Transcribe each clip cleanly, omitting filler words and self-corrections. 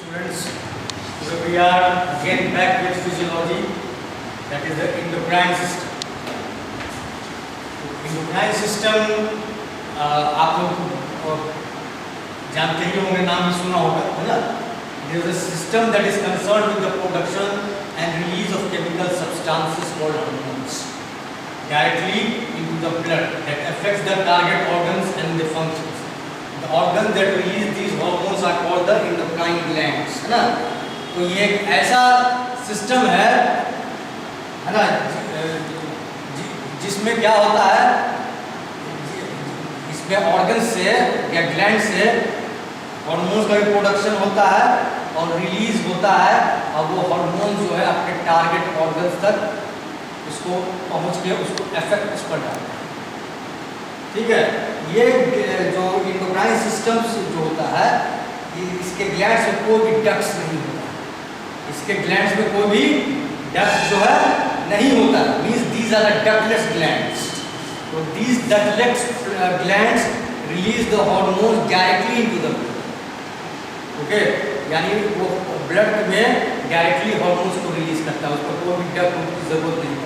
Students, so we are again back with physiology, that is the endocrine system. Endocrine system आप लोग जानते ही होंगे, नाम भी सुना होगा, है ना? There is a system that is concerned with the production and release of chemical substances called hormones directly into the blood that affects the target organs and the functions. The organs that release these hormones are called the endocrine glands, है ना? तो ये एक ऐसा system है ना, जिसमें क्या होता है, इसमें ऑर्गन से या ग्लैंड से हार्मोन्स का भी प्रोडक्शन होता है और रिलीज होता है, और वो हार्मोन जो है अपने टारगेट ऑर्गन्स तक उसको पहुंच के उसको इफेक्ट उस पर डालता है। ठीक है, ये जो एंडोक्राइन सिस्टम जो होता है, इसके ग्लैंड्स में कोई भी डक्ट्स नहीं होता, इसके ग्लैंड्स में कोई भी डक्ट जो है नहीं होता, means these are the ductless glands. तो these ductless glands release the hormone directly into the blood. Okay, यानी वो ब्लड में डायरेक्टली हार्मोन्स को रिलीज करता है, उसको कोई भी डक्ट की जरूरत नहीं है।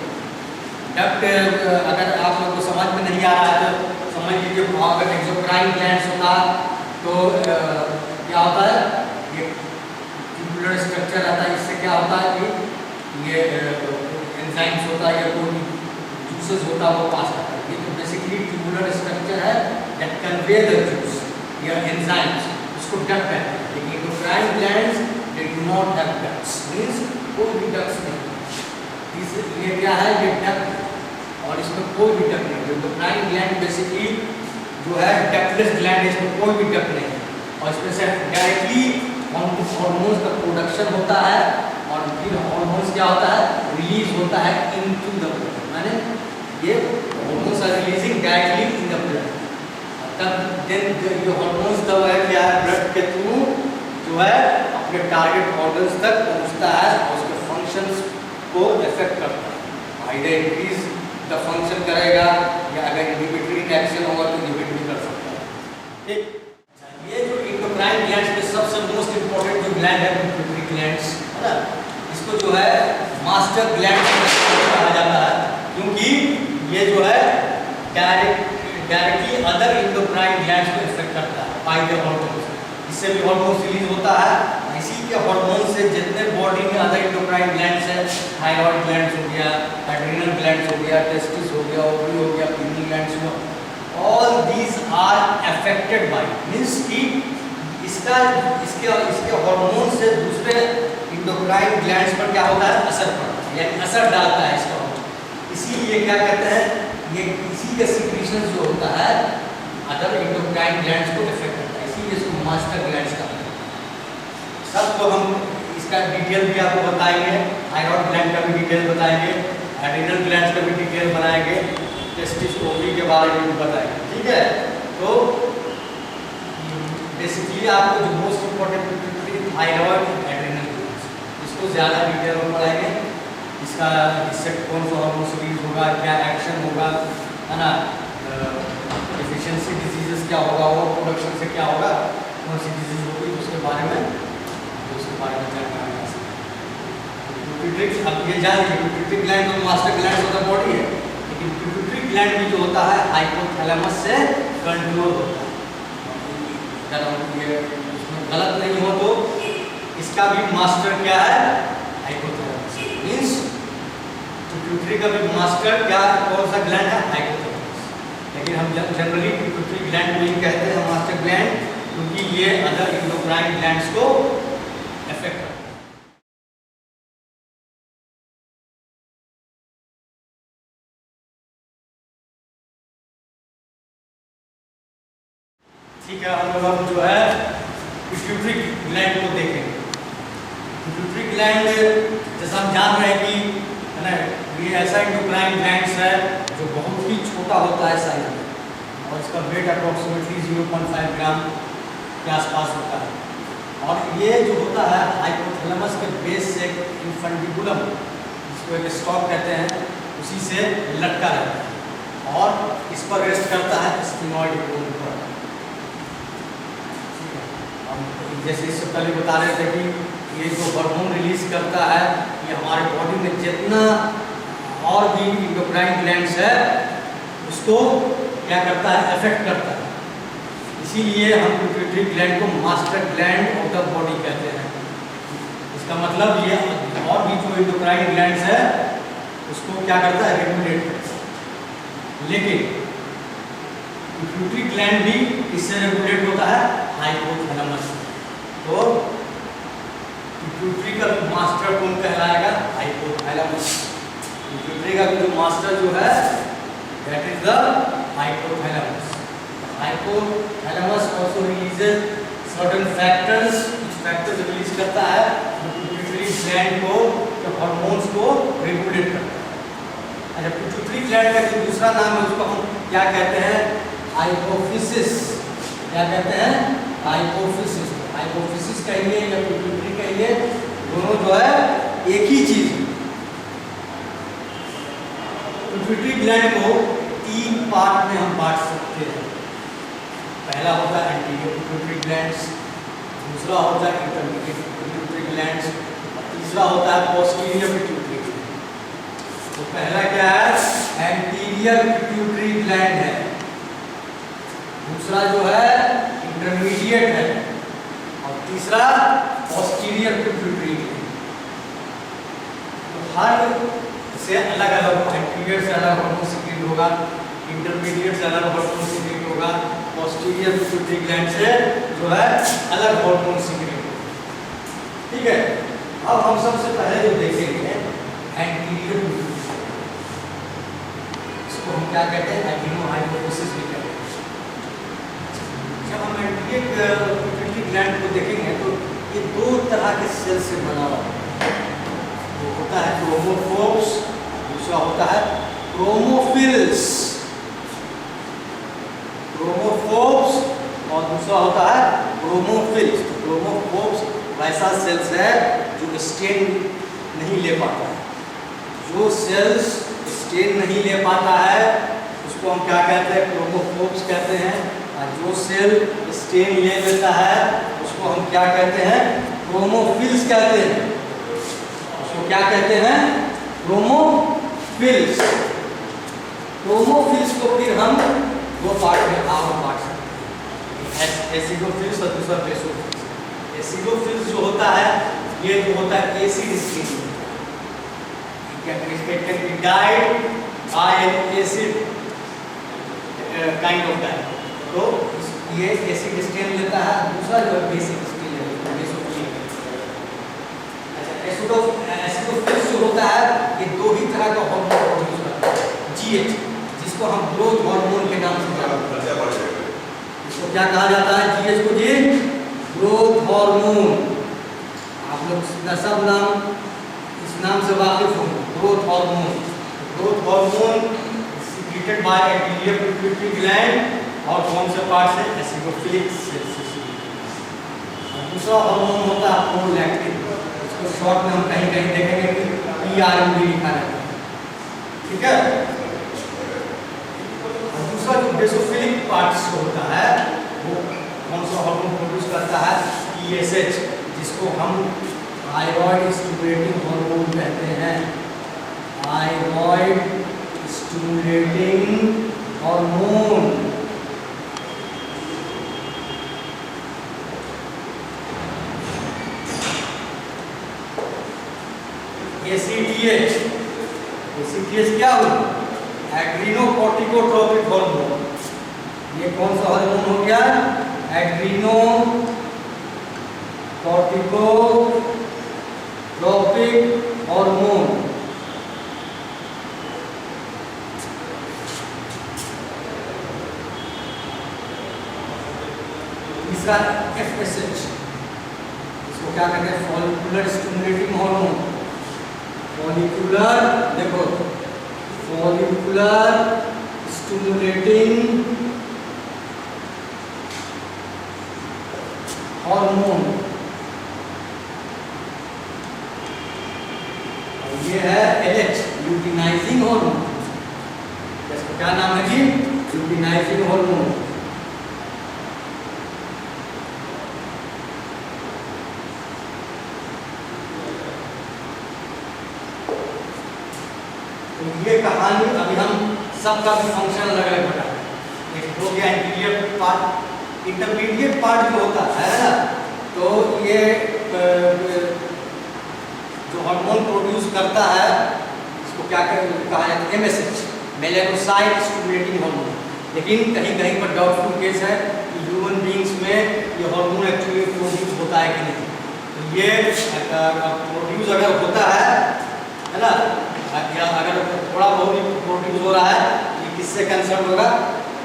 डक्ट अगर आप लोगों को समझ में नहीं आ रहा है तो समझ लीजिए, अगर एक्सोक्राइन ग्लैंड्स होता तो क्या होता है, ये ट्यूबुलर स्ट्रक्चर रहता है, इससे क्या होता है कि ये एंजाइम्स होता है या कोई जूसेस होता है वो पास करता है। ये तो बेसिकली ट्यूबुलर स्ट्रक्चर है दैट कन्वे द जूस या एंजाइम्स, उसको डक्ट कहते हैं। लेकिन exocrine glands they do not have ducts, means कोई भी डक्ट्स नहीं। ये क्या है, ये डक्ट और इसमें कोई भी डक्ट नहीं। एंडोक्राइन ग्लैंड बेसिकली जो है डक्टलेस ग्लैंड है, इसमें कोई भी डक्ट नहीं है और इसमें से डायरेक्टली हार्मोन्स का प्रोडक्शन होता है और फिर हार्मोन्स क्या होता है, रिलीज होता है इनटू द ब्लड। माने ये hormones are releasing directly in the blood, तब देन ये हार्मोन्स तब है क्या, ब्लड के थ्रू जो है अपने टारगेट ऑर्गन्स तक पहुंचता है और उसके फंक्शंस को इफेक्ट करता है। आइदर इंक्रीज द फंक्शन करेगा या अगर इनहिबिटरी एक्शन होगा तो इनहिबिट भी कर सकता है। ठीक, ये जो एंडोक्राइन ग्लैंड्स में सबसे मोस्ट इंपॉर्टेंट जो ग्लैंड है पिट्यूटरी ग्लैंड्स, है ना, इसको जो है मास्टर ग्लैंड कहा जाता है, क्योंकि ये जो है डायरेक्टली अदर एंडोक्राइन ग्लैंड्स को इफेक्ट करता है बाय द हार्मोन्स। इससे भी हार्मोन रिलीज होता है, इसी के हार्मोन से जितने बॉडी में अदर एंडोक्राइन ग्लैंड्स है, थायराइड ग्लैंड्स हो गया, एड्रिनल ग्लैंड्स हो गया, टेस्टिस हो गया, ओवरी हो गया, पिनियल ग्लैंड्स हो, all these are affected by, means कि इसके हार्मोन से दूसरे एंडोक्राइन ग्लैंड्स पर क्या होता है, असर पड़ता है, यानी असर डालता है इसका हार्मोन। इसीलिए क्या कहते हैं, ये इसी का सीक्रेशन जो होता है अदर एंडोक्राइन ग्लैंड्स को इफेक्ट करता है, इसीलिए इसको मास्टर ग्लैंड्स कहते हैं। सब तो हम इसका डिटेल भी आपको बताएंगे, थायराइड ग्लैंड का भी डिटेल बताएंगे, एड्रिनल ग्लैंड का भी डिटेल बनाएंगे, टेस्टिस ओवरी के बारे में भी बताएंगे। ठीक है, तो बेसिकली आपको जो most important thyroid adrenal glands, इसको ज़्यादा डिटेल में पढ़ाएंगे, इसका इससे कौन सा हार्मोन रिलीज होगा, क्या एक्शन होगा, है ना, डिफिशिएंसी डिजीजेस क्या होगा, वो प्रोडक्शन से क्या होगा, कौन सी डिजीज होगी, उसके बारे में जानकारी हासिल करें। पिट्यूटरी, अब ये जान लीजिए पिट्यूटरी ग्लैंड तो master gland of the body है, लेकिन पिट्यूटरी ग्लैंड भी जो होता है हाइपोथैलेमस से कंट्रोल होता है। अगर ये इसमें गलत नहीं हो तो इसका भी मास्टर क्या है, हाइपोथैलेमस, मींस पिट्यूटरी का भी मास्टर क्या, कौन सा ग्लैंड है, हाइपोथैलेमस। लेकिन हम जनरली पिट्यूटरी ग्लैंड को ही कहते हैं मास्टर ग्लैंड, क्योंकि ये अदर एंडोक्राइन ग्लैंड्स को इफेक्ट करता है। ठीक है, हम लोग जो है पिट्यूटरी ग्लैंड को देखेंगे। पिट्यूटरी ग्लैंड जैसा हम जान रहे हैं कि, है ना, ये ऐसा एंडोक्राइन ग्लैंड्स है जो बहुत ही छोटा होता है साइज में, और इसका वेट अप्रॉक्सीमेटली 0.5 ग्राम के आसपास होता है। और ये जो होता है हाइपोथैलेमस के बेस से इन्फंडिबुलम, जिसको एक स्टॉक कहते हैं, उसी से लटका रहता है और इस पर रेस्ट करता है स्फिनोइड बोन पर। जैसे इससे पहले बता रहे थे कि ये जो हार्मोन रिलीज करता है ये हमारे बॉडी में जितना और भी इंडोक्राइन ग्लैंड्स है उसको क्या करता है, अफेक्ट करता है। इसीलिए हम पिट्यूटरी ग्लैंड को master gland of the body कहते हैं। इसका मतलब ये और भी जो इंडोक्राइन ग्लैंड्स है उसको क्या करता है, रेगुलेट करता है। लेकिन पिट्यूटरी ग्लैंड भी इससे रेगुलेट होता है, हाइपोथैलेमस। तो पिट्यूटरी का मास्टर कौन कहलाएगा, हाइपोथैलेमस। पिट्यूटरी का जो मास्टर जो है that is the hypothalamus. Hypothalamus also releases certain factors, कुछ फैक्टर्स रिलीज करता है पिट्यूटरी ग्लैंड को, जो हार्मोन्स को रेगुलेट करता है। अच्छा, पिट्यूटरी ग्लैंड का जो दूसरा नाम है उसको हम क्या कहते हैं, हाइपोफिसिस। क्या कहते हैं, हाइपोफिसिस। हाइपोफिसिस कहिए या पिट्यूटरी कहिए, दोनों जो है एक ही चीज। पिट्यूटरी ग्लैंड को 3 पार्ट में हम बांट सकते हैं। पहला होता है एंटीरियर पिट्यूटरी ग्लैंड्स, दूसरा होता है इंटरमीडिएट पिट्यूटरी ग्लैंड्स, और तीसरा होता है पोस्टीरियर पिट्यूटरी ग्लैंड। तो पहला क्या है, एंटीरियर पिट्यूटरी ग्लैंड है, दूसरा जो है इंटरमीडिएट है, और तीसरा पोस्टीरियर पिट्यूटरी ग्लैंड। तो हर से अलग अलग, एंटीरियर से अलग हार्मोन सीक्रेट होगा, इंटरमीडिएट से अलग हार्मोन सीक्रेट होगा, पोस्टीरियर पिट्यूटरी ग्लैंड से जो है अलग हार्मोन सीक्रेट होगा। ठीक है, अब हम सबसे पहले जो देखेंगे एंटीरियर पिट्यूटरी, इसको हम क्या कहते हैं, एडिनोहाइपोफिसिस भी कहते हैं। जब हम एंटीरियर पिट्यूटरी ग्लैंड को देखेंगे तो ये 2 तरह के सेल से बना हुआ है। वो होता है क्रोमोफोर्स, दूसरा होता है क्रोमोफिल्स। क्रोमोफोर्स और दूसरा होता है क्रोमोफिल्स। तो क्रोमोफोर्स वैसा सेल्स है जो स्टेन नहीं ले पाता है। जो सेल्स स्टेन नहीं ले पाता है उसको हम क्या कहते हैं, क्रोमोफोर्स कहते हैं। और जो सेल स्टेन ले लेता है उसको हम क्या कहते हैं, क्रोमोफिल्स कहते हैं। उसको क्या कहते हैं, क्रोमोफिल्स। क्रोमोफिल्स को फिर हम 2 पार्ट में बांट सकते हैं, एसिडोफिल्स और दूसरा बेसोफिल्स। एसिडोफिल्स जो होता है ये जो होता है acid stain, it can be dyed by an acid kind of dye। तो ये एसिड स्टेन लेता है, दूसरा जो है बेसिक स्टेन लेता है, बेसोफिल। अच्छा, एसिडोफिल्स जो होता है ये 2 ही तरह का हार्मोन प्रोड्यूस करता है, जीएच, जिसको हम ग्रोथ हार्मोन के नाम से जानते हैं। इसको क्या कहा जाता है, जीएच को जी ग्रोथ हार्मोन। आप लोग सब नाम इस नाम से वाकिफ होंगे, growth hormone. Growth hormone secreted by anterior pituitary gland और कौन से पार्ट से, एसिडोफिलिक सेल्स से। दूसरा हार्मोन होता है प्रोलैक्टिन, इसको शॉर्ट में हम कहीं कहीं देखेंगे कि पीआरएमडी लिखा रहता है। ठीक है, और दूसरा जो बेसोफिलिक पार्ट होता है वो कौन सा हार्मोन प्रोड्यूस करता है, टीएसएच, जिसको हम थायराइड स्टिमुलेटिंग हार्मोन कहते हैं। Thyroid stimulating hormone. ACTH, ACTH क्या हुआ, एड्रीनोकोर्टिकोट्रोपिक हार्मोन। ये कौन सा हार्मोन हो गया, एड्रीनोकोर्टिकोट्रोपिक हार्मोन। तीसरा एफएसएच, इसको क्या कहते हैं, फॉलिकुलर स्टिमुलेटिंग हार्मोन। फॉलिकुलर, देखो फॉलिकुलर स्टिमुलेटिंग हार्मोन। ये है एलएच, ल्यूटिनाइजिंग हार्मोन। इसका क्या नाम है जी, ल्यूटिनाइजिंग हार्मोन। तो ये कहानी अभी हम सबका भी फंक्शन अलग अलग बताएं। एक हो गया इंटीरियर पार्ट, इंटरमीडिएट पार्ट जो होता है ना, तो ये जो हार्मोन प्रोड्यूस करता है इसको क्या कहा जाता है, MSH, मेलानोसाइट स्टिमुलेटिंग हार्मोन। लेकिन कहीं कहीं पर डाउटफुल केस है कि ह्यूमन बींग्स में ये हार्मोन एक्चुअली प्रोड्यूस होता है कि नहीं। तो ये प्रोड्यूस अगर होता है ना, या अगर थोड़ा बहुत प्रोड्यूस हो रहा है, ये किससे कंसर्न होगा,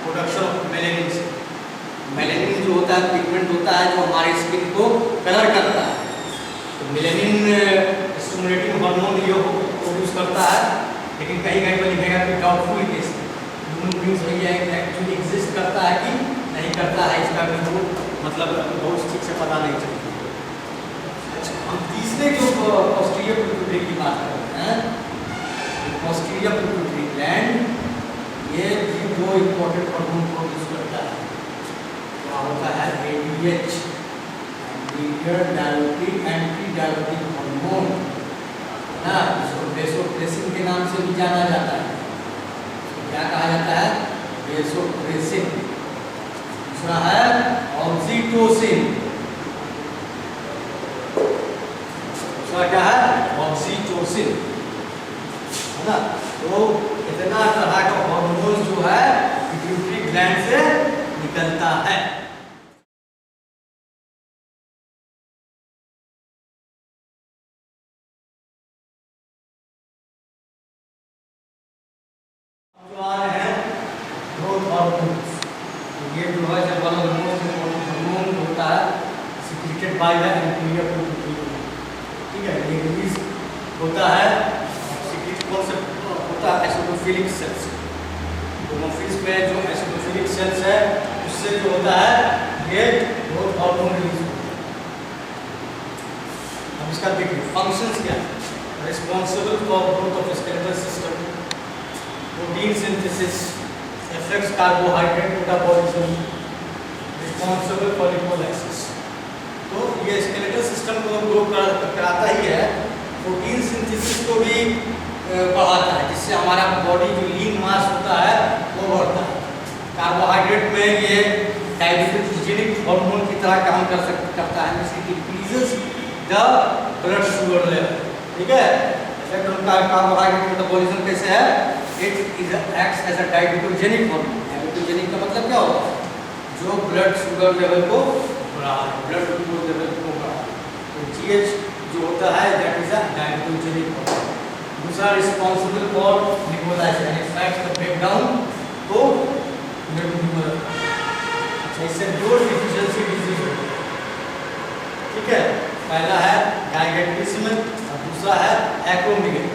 प्रोडक्शन ऑफ मेलेनिन से। मेलेनिन जो होता है पिगमेंट होता है जो हमारे स्किन को कलर करता है, तो मेलेनिन स्टिमुलेटिंग हार्मोन ये प्रोड्यूस करता है। लेकिन कहीं कहीं पर लिखेगा कि डाउटफुल केस ह्यूमन बींग्स में ये एक्चुअली एग्जिस्ट करता है कि नहीं करता है, इसका भी मतलब बहुत ठीक से पता नहीं चलता। अच्छा, हम तीसरे जो पोस्टीरियर पिट्यूटरी की बात कर रहे हैं, पोस्टीरियर पिट्यूटरी ग्लैंड ये भी दो इंपॉर्टेंट हार्मोन प्रोड्यूस करता है। क्या होता है, ADH, anterior directive anti directive hormone ना, इसको वेसोप्रेसिन के नाम से भी जाना जाता है। क्या कहा जाता है, वेसोप्रेसिन। दूसरा है ऑक्सीटोसिन, दूसरा क्या है, ऑक्सीटोसिन, है ना। तो इतना तरह का हार्मोन जो है पिट्यूटरी ग्लैंड से निकलता है। जो आ रहे हैं ग्रोथ हार्मोन्स, ये जो है जब वाला हार्मोन होता है secreted by the anterior pituitary, ठीक है, ये रिलीज होता है सिक्रेट कौन से होता है, एसिडोफिलिक सेल्स। होमोफिल्स में जो एसिडोफिलिक सेल्स है उससे जो होता है ये ग्रोथ हार्मोन रिलीज होता है। अब इसका देखिए फंक्शंस क्या है, responsible for growth of skeletal system, protein synthesis, affects carbohydrate metabolism, responsible for lipolysis। तो ये स्केलेटल सिस्टम को ग्रो कराता ही है, प्रोटीन सिंथेसिस को भी बढ़ाता है, जिससे हमारा बॉडी जो लीन मास होता है वो बढ़ता है। कार्बोहाइड्रेट में ये डायबिटोजेनिक हार्मोन की तरह काम करता है, जिससे increases the blood sugar level, ठीक है। इफेक्ट ऑन कार्बोहाइड्रेट मेटाबॉलिज्म कैसे है, it is acts as a diabetogenic hormone. Diabetogenic का मतलब क्या होता है, जो ब्लड शुगर लेवल को बढ़ाता है, ब्लड ग्लूकोज लेवल को बढ़ाता है। तो GH जो होता है that is a diabetogenic hormone. दूसरा रिस्पांसिबल फॉर लिपोलाइसिस, यानी फैट्स का ब्रेकडाउन को ब्लड में मदद करता है। अच्छा, इससे दो डिफिशिएंसी डिजीज होती है, ठीक है। पहला है गाइगेटिज्म और दूसरा है एक्रोमेगाली।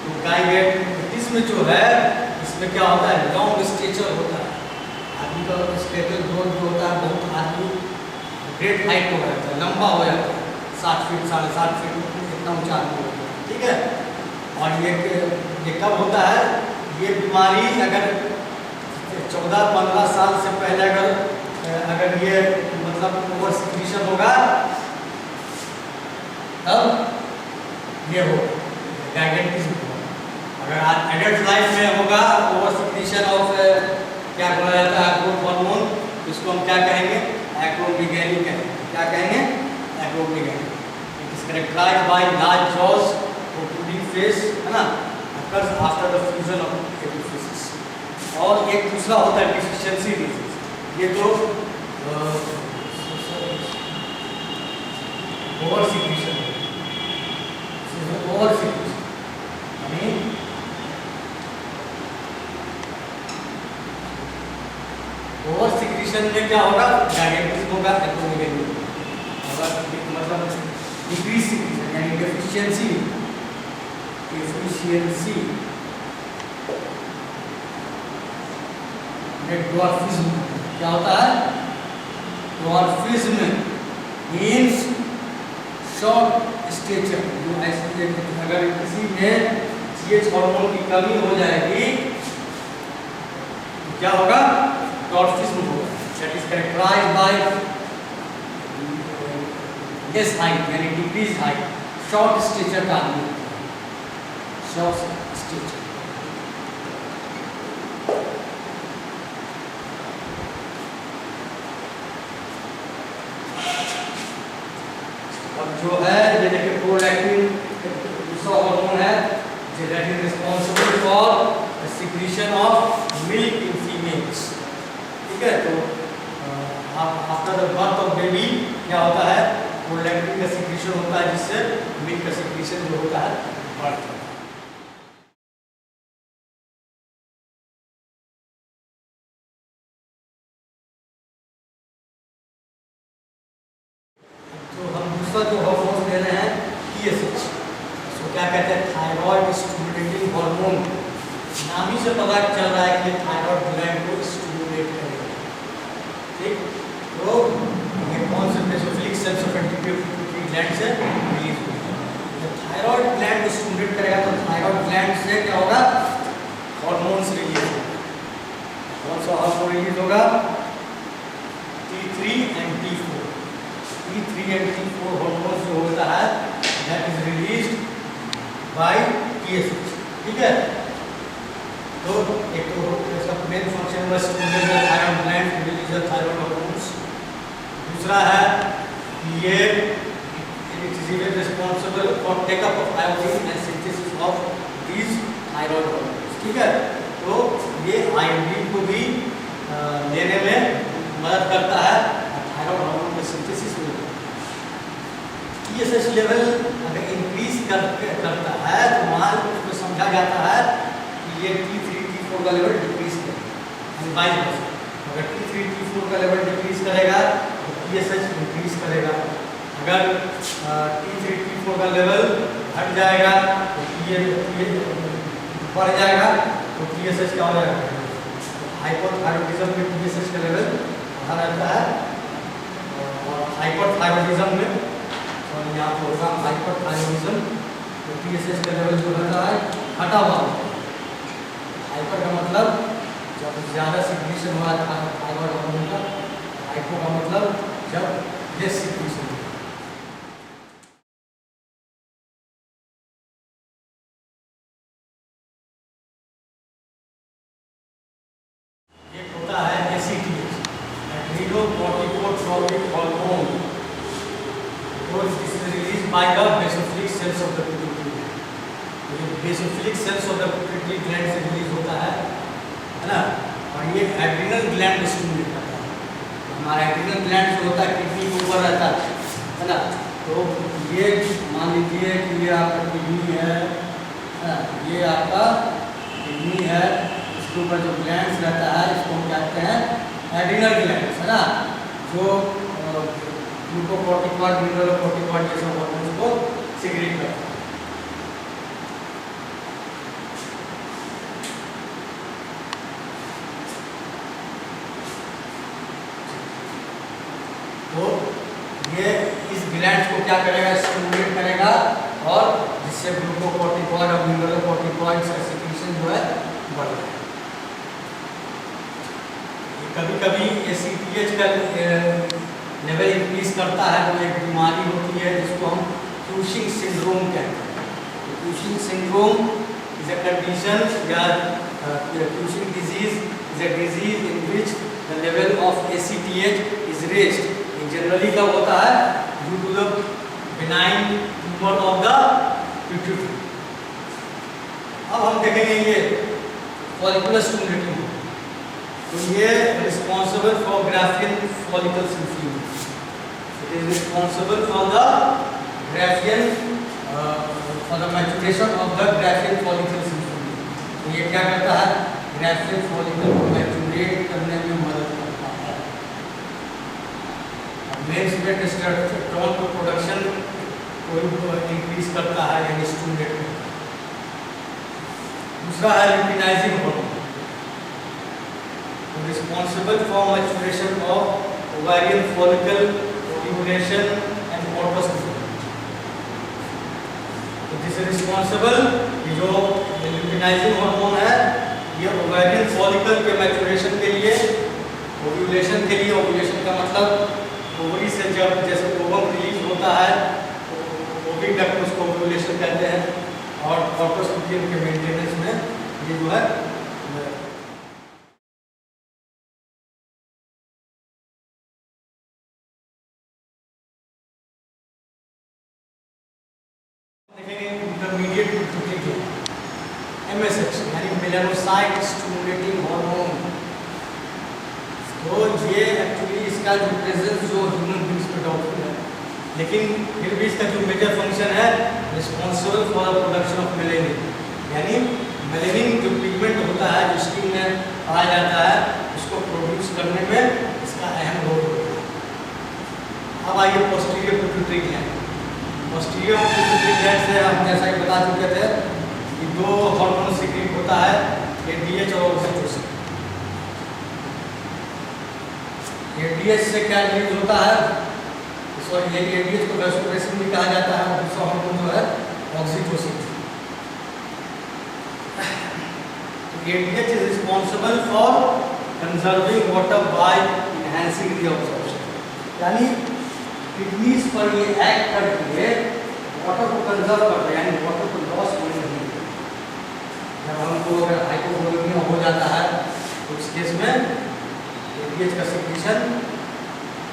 तो गाइगेटिज्म जो है इसमें क्या होता है, लॉन्ग स्टेचर होता है, आदमी का स्केलेटल ग्रोथ जो होता है, बहुत आदमी ग्रेट हाइट हो जाता है, लंबा हो जाता है, 60 फीट 7.5 फीट इतना ऊंचा आदमी होता है, ठीक है। और ये कब होता है, ये बीमारी अगर 14-15 साल से पहले अगर ये मतलब ओवर सिक्रीशन होगा तब ये हो गाइगेटिज्म। अगर एडल्ट लाइफ में होगा ओवर सिक्रीशन ऑफ क्या बोला जाता है ग्रोथ हार्मोन, इसको हम क्या कहेंगे, एक्रोमेगाली कहेंगे। क्या कहेंगे, acromegaly. It is characterized by large jaws, protruding face, है ना, occurs after the fusion of epiphysis। और एक दूसरा होता है डिफिशिएंसी डिजीज। ये तो ओवर सिक्रीशन, ओवर सिक्रीशन यानी ओवर सिक्रीशन में क्या होगा, गाइगेटिज्म होगा, एक्रोमेगाली होगा, मतलब डिक्रीज सिक्रीशन यानी डेफिशिएंसी ड्वार्फिज्म। क्या होता है, ड्वार्फिज्म मीन्स शॉर्ट स्टेचर। जो ऐसे अगर किसी में GH हार्मोन की कमी हो जाएगी तो क्या होगा, ड्वार्फिज्म होगा। That is characterized by less height यानी डिक्रीज हाइट, शॉर्ट स्टेचर का आदमी, जस्ट स्टिच। अब जो है ये देखिए प्रोलैक्टिन दूसरा हार्मोन है जो that is responsible for the secretion of milk in females. ठीक है, तो after the birth of baby क्या होता है, प्रोलैक्टिन का सिक्रीशन होता है जिससे मिल्क का सिक्रीशन जो होता है बढ़ता है। तो हम दूसरा जो हार्मोन दे रहे हैं TSH, इसको क्या कहते हैं, थायराइड स्टिमुलेटिंग हार्मोन। नाम ही से पता चल रहा है कि थायराइड ग्लैंड को स्टिमुलेट करेगा। ठीक, तो ये कौन से बेसोफिलिक सेल्स ऑफ एंटीपिट्यूटरी ग्लैंड से रिलीज होगा। जब थायराइड ग्लैंड को स्टिमुलेट करेगा तो थायराइड ग्लैंड से क्या होगा, हार्मोन्स रिलीज होगा। कौन सा हार्मोन रिलीज होगा, T3 and T4। T3 and T4 hormones जो होता है that is released by TSH। ठीक है, तो एक तो इसका मेन फंक्शन है stimulate the thyroid gland to release the thyroid hormones. दूसरा है कि ये it is even responsible for take up of iodine and synthesis of these thyroid hormones. ठीक है, तो ये आयोडीन को भी लेने में मदद करता है, थायराइड हार्मोन का सिंथेसिस में। TSH लेवल अगर इंक्रीज करता है तो वहाँ उसको समझा जाता है कि ये T3 T4 का लेवल डिक्रीज करेगा, बाई वर्सा। अगर T3 T4 का लेवल डिक्रीज करेगा तो TSH इंक्रीज करेगा। अगर T3 T4 का लेवल घट जाएगा तो ये बढ़ जाएगा तो TSH क्या हो जाएगा, हाइपोथायरॉयडिज्म में TSH का लेवल बढ़ा रहता है, और हाइपोथायरॉयडिज्म में और यहाँ पर होगा हाइपरथायरॉयडिज्म, तो TSH का लेवल जो रहता है घटा हुआ। हाइपर का मतलब जब ज़्यादा सिक्रीशन हो रहा है थायराइड हार्मोन का, हाइपो का मतलब जब लेस सिक्रीशन हो। एक होता है ACTH, adrenocorticotropic hormone, this is released by the basophilic cells of the pituitary gland। तो ये basophilic cells of the pituitary gland से रिलीज होता है ना, और ये एड्रिनल ग्लैंड को स्टिमुलेट करता है। हमारा एड्रिनल ग्लैंड जो होता है किडनी के ऊपर रहता है ना, तो ये मान लीजिए कि ये आपका किडनी है ना, ये आपका किडनी है, इसके ऊपर जो ग्लैंड्स रहता है इसको हम कहते हैं एड्रिनल ग्लैंड्स, है ना, जो ग्लूकोकॉर्टिकॉइड मिनरलोकॉर्टिकॉइड जैसे हार्मोन्स को सिक्रीट करता है। तो ये इस ग्लैंड्स को क्या करेगा, स्टिमुलेट करेगा, और जिससे ग्लूकोकॉर्टिकॉइड और मिनरलोकॉर्टिकॉइड का सिक्रीशन जो है बढ़ेगा। कभी-कभी ACTH का लेवल इंक्रीज करता है तो एक बीमारी होती है जिसको हम क्यूशिंग सिंड्रोम कहते हैं। तो Cushing syndrome is a condition या Cushing disease is a disease in which the level of ACTH is raised. Generally कब होता है, due to the benign tumour of the pituitary. अब हम देखेंगे ये फॉलिकुलर स्टिमुलेटिंग, तो ये responsible for Graafian follicles in females. It is responsible for the Graafian for the maturation of the Graafian follicles in female. तो ये क्या करता है, ग्राफियन फॉलिकल को मैच्योरेट करने में मदद करता है। मेंस में टेस्टोस्टेरोन को प्रोडक्शन को इंक्रीज करता है यानी स्टिमुलेट करता है। दूसरा है luteinizing hormone, responsible for maturation of ovarian follicle, ovulation and corpus luteum। तो जिसे रिस्पॉन्सिबल ये जो ल्यूटिनाइजिंग हार्मोन है ये ओवेरियन फॉलिकल के मैचुरेशन के लिए, ओव्यूलेशन के लिए, ओव्यूलेशन का मतलब ओवरी से जब जैसे ओवम रिलीज होता है तो ओविडक्ट उसको ओव्यूलेशन कहते हैं, और कॉर्पस होती है उनके मेंटेनेंस में ये जो है देखेंगे इंटरमीडिएट पिट्यूटरी MSH यानी मेलानोसाइट स्टिमुलेटिंग हार्मोन। तो ये एक्चुअली इसका जो प्रेजेंस जो ह्यूमन बींग्स में डाउटफुल है, लेकिन फिर भी इसका जो मेजर फंक्शन है responsible for the production of melanin, यानी मेलेनिन जो पिगमेंट होता है जो स्किन में पाया जाता है उसको प्रोड्यूस करने में इसका अहम रोल होता है। अब आइए posterior pituitary gland. Posterior pituitary gland से हम जैसा कि बता चुके थे कि दो हार्मोन सीक्रेट होता है, ADH और ऑक्सीटोसिन। ADH से क्या रिलीज होता है, सॉरी ये ADH को वेसोप्रेसिन भी कहा जाता है, और दूसरा हार्मोन जो है oxytocin. ADH is responsible for conserving water by enhancing the absorption, यानी किडनीज पर ये एक्ट करके वाटर को कंजर्व करता है, यानी वाटर को लॉस होने नहीं देता। जब हमको अगर हाइपोवोलेमिया हो जाता है तो उस केस में ADH का सिक्रीशन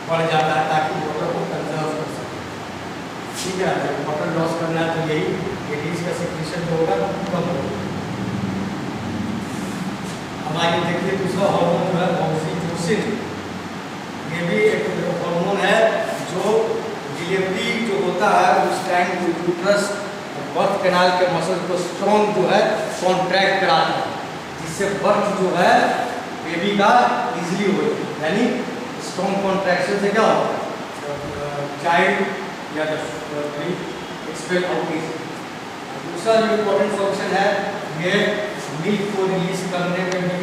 बढ़ जाता है ताकि वाटर को कंजर्व कर सके। ठीक है, जब वाटर लॉस करना है तो यही ADH का सिक्रीशन जो होगा कम होगा। अब आइए देखिए दूसरा हार्मोन है ऑक्सीटोसिन। ये भी एक हार्मोन है जो डिलीवरी जो होता है उस टाइम यूट्रस बर्थ कैनाल के मसल को स्ट्रॉन्ग जो है कॉन्ट्रैक्ट कराता है, जिससे बर्थ जो है बेबी का इजीली हो जाए, यानी स्ट्रॉन्ग कॉन्ट्रैक्शन से क्या होता है चाइल्ड या एक्सपेल आउट। दूसरा जो इम्पोर्टेंट फंक्शन है ये मिल्क को रिलीज करने में भी